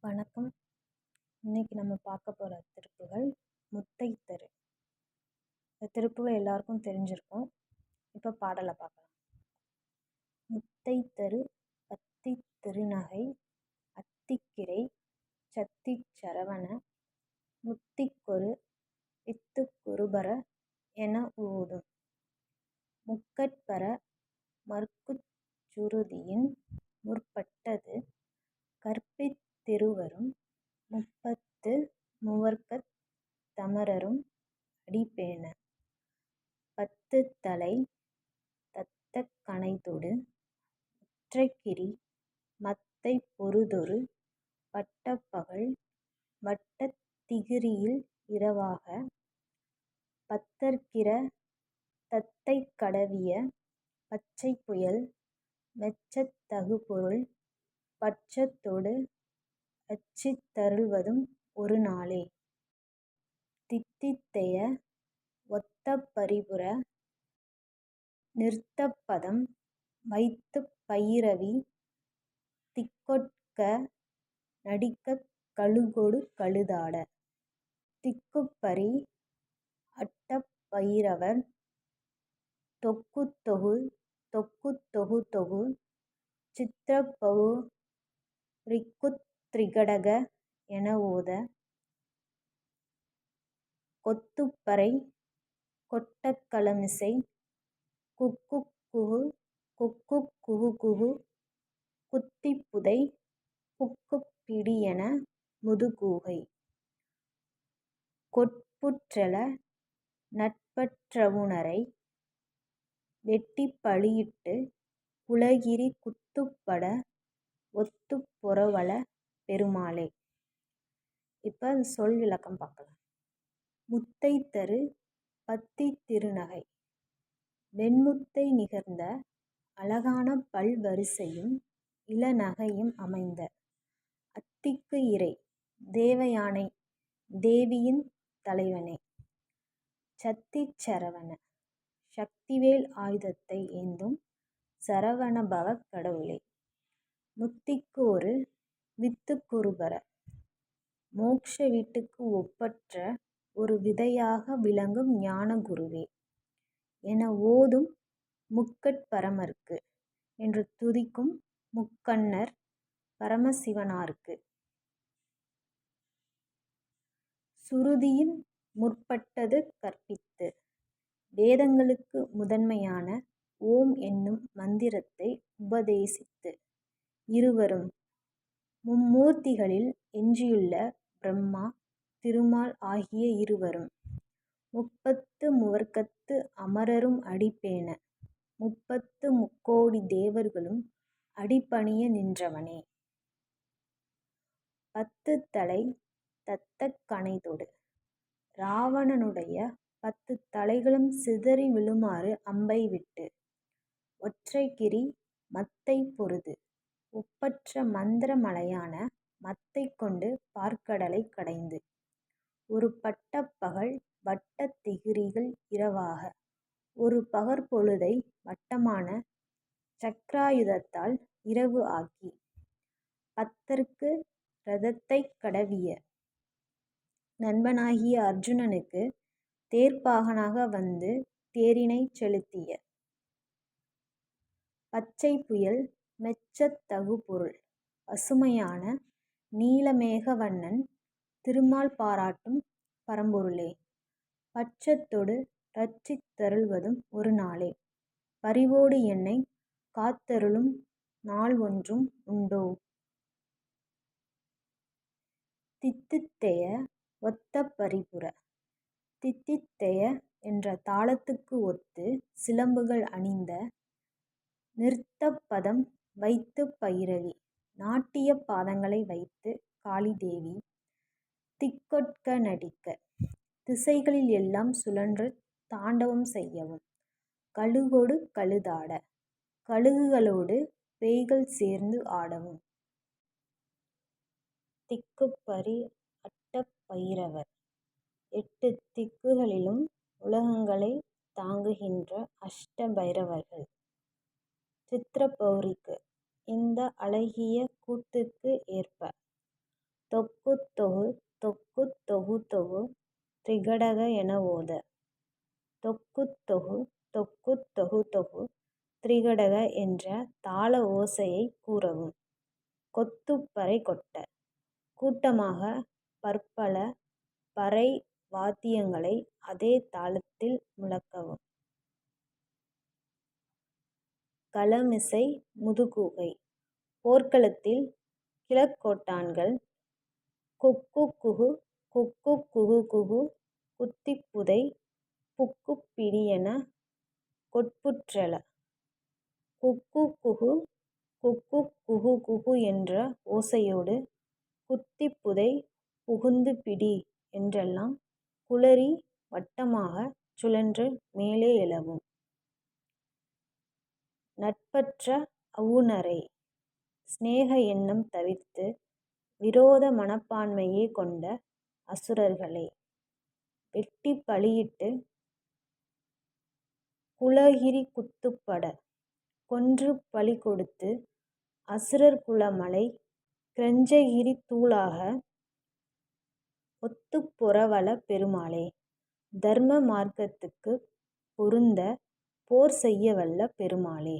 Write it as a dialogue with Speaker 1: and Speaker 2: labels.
Speaker 1: வணக்கம். இன்னைக்கு நம்ம பார்க்க போகிற திருப்புகள் முத்தைத்தரு. இந்த திருப்புகள் எல்லாருக்கும் தெரிஞ்சிருக்கும். இப்போ பாடலை பார்க்கலாம். முத்தைத்தரு பத்தி திருநகை அத்திக்கிரை சத்திச் சரவண முத்திக்கொரு வித்துக்குருபர என ஊதும் முக்கட்பர மற்குச் சுருதியின் முற்பட்டது கற்பித் திருவரும் முப்பத்து மூவர்க்கத் தமரரும் அடிபேண பத்துத்தலை தத்தக் கணைதொடு ஒற்றைக்கிரி மத்தைப் பொருதொரு பட்டப்பகல் வட்டத் திகிரியில் இரவாக பத்தர்க்கிர தத்தைக் கடவிய பச்சைப்புயல் மெச்சத் தகுபொருள் பட்சத்தொடு அச்சித் தருள்வதும் ஒரு நாளே. தித்தித்தெய ஒத்த பரிபுர நிறுத்தப்பதம் வைத்துப் பயிரவி திக்கொட்க நடிக்கக் கழுகொடு கழுதாட திக்குப்பரி அட்டப் பயிரவர் தொக்குத்தொகு தொகு சித்திரப்பவு ரிக்குத் திரிகடக என ஓத கொத்துப்பறை கொட்டக் களமிசை குக்குக் குகு குத்திப்புதை புக்குப் பிடியென முதுகூகை கொட்புற்றெழ நட்பற்றவுணரை வெட்டிப் பலியிட்டு புலகிரி குத்துப்பட ஒத்துப் பொரவல பெருமாளே. இப்போ சொல் விளக்கம் பார்க்கலாம். முத்தைத்தரு பத்தி திருநகை வெண்முத்தை நிகர்ந்த அழகான பல்வரிசையும் இளநகையும் அமைந்த அத்திக்கு இறை தேவயானை தேவியின் தலைவனே. சத்திச் சரவண சக்திவேல் ஆயுதத்தை ஏந்தும் சரவணபவக் கடவுளே. முத்திக்கு ஒரு வித்துக்குருபர மோக்ஷ வீட்டுக்கு ஒப்பற்ற ஒரு விதையாக விளங்கும் ஞான குருவே என ஓதும் முக்கட்பரமர்க்கு என்று துதிக்கும் முக்கண்ணர் பரமசிவனாருக்கு சுருதியின் முற்பட்டது கற்பித்து வேதங்களுக்கு முதன்மையான ஓம் என்னும் மந்திரத்தை உபதேசித்து இருவரும் மும்மூர்த்திகளில் எஞ்சியுள்ள பிரம்மா திருமால் ஆகிய இருவரும் முப்பத்து மூவர்க்கத்து அமரரும் அடிபேண முப்பத்து முக்கோடி தேவர்களும் அடிபணிய நின்றவனே. பத்துத்தலை தத்தக் கணைதொடு இராவணனுடைய 10 தலைகளும் சிதறி விழுமாறு அம்பை விட்டு ஒற்றைக்கிரி மத்தை பொருது ஒப்பற்ற மந்திர மலையான மத்தை கொண்டு பார்க்கடலை கடைந்து ஒரு பட்டப்பகல் வட்டத் திகிரிகள் இரவாக ஒரு பகற்பொழுதை வட்டமான சக்ராயுதத்தால் இரவு ஆக்கி பத்தர்க்கு இரதத்தைக் கடவிய நண்பனாகிய அர்ஜுனனுக்கு தேர்ப்பாகனாக வந்து தேரினைச் செலுத்திய பச்சைப்புயல் மெச்சத் தகுபொருள் பசுமையான நீலமேகவண்ணன் திருமால் பாராட்டும் பரம்பொருளே. பட்சத்தொடு இரட்சித் தருள்வதும் ஒரு நாளே. பரிவோடு என்னைக் காத்தருளும் நாள் ஒன்றும் உண்டோ. தித்தித்தெய ஒத்த பரிபுர தித்தித்தெய என்ற தாளத்துக்கு ஒத்து சிலம்புகள் அணிந்த நிறுத்தப்பதம் வைத்துப் பயிரவி நாட்டிய பாதங்களை வைத்து காளிதேவி திக்கொட்க நடிக்க திசைகளில் எல்லாம் சுழன்று தாண்டவம் செய்யவும் கழுகொடு கழுதாட கழுகுகளோடு பேய்கள் சேர்ந்து ஆடவும் திக்குப்பரி அட்டப் பயிரவர் 8 திக்குகளிலும் உலகங்களை தாங்குகின்ற அஷ்ட பைரவர்கள் சித்திரப்பவுரிக்கு இந்த அழகிய கூத்துக்கு ஏற்ப தொக்குத்தொகு தொக்குத்தொகு தொகு திரிகடக என ஓத. தொக்குத்தொகு தொக்குத்தொகு தொகு திரிகடக என்ற தாள ஓசையைக் கூறவும். கொத்துப்பறை கொட்ட. கூட்டமாக பற்பல பறை வாத்தியங்களை அதே தாளத்தில் முழக்கவும். களமிசை முதுகூகை. போர்க்களத்தில் கிழக்கோட்டான்கள் குக்குகுகு குக்குகுகுகு குத்திப்புதை புக்குப்பிடி எனக் கொட்புற்றெழ. குக்குகுகு குக்குகுகுகு என்ற ஓசையோடு குத்திப்புதை புகுந்து பிடி என்றெல்லாம் குளறி வட்டமாகச் சுழன்று மேலே எழவும். நட்பற்ற அவுணரை. சிநேக எண்ணம் தவிர்த்து விரோத மனப்பான்மையே கொண்ட அசுரர்களை வெட்டிப் பலியிட்டுக் குலகிரிக்குத்துப்பட கொன்று பலி கொடுத்து அசுரர் குலமலை கிரஞ்சகிரித் தூளாக ஒத்துப் பொரவல பெருமாளே. தர்ம மார்க்கத்துக்குப் பொருந்த போர் செய்யவல்ல பெருமாளே.